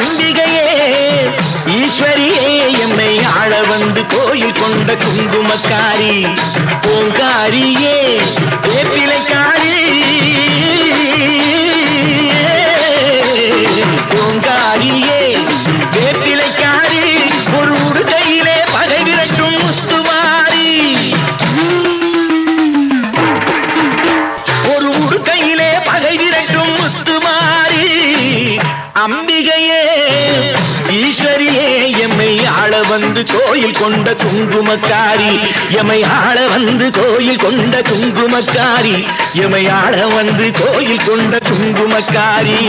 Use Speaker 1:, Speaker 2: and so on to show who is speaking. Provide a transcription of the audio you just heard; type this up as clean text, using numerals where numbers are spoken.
Speaker 1: அம்பிகையே ஈஸ்வரியே எம்மை ஆள வந்து கோயில் கொண்ட குங்குமக்காரி பூங்காரியே வேப்பிலைக்காரி பூங்காரியே வேப்பிலைக்காரி ஒரு உடுகையிலே பகை விரட்டும் முத்துமாரி ஒரு உடுகையிலே பகை விரட்டும் முத்துமாரி அம்பிகையே ஈஸ்வரியே எம்மை ஆள வந்து கோயில் கொண்ட குங்குமக்காரி எம்மை ஆள வந்து கோயில் கொண்ட குங்குமக்காரி எம்மை ஆள வந்து கோயில் கொண்ட குங்குமக்காரி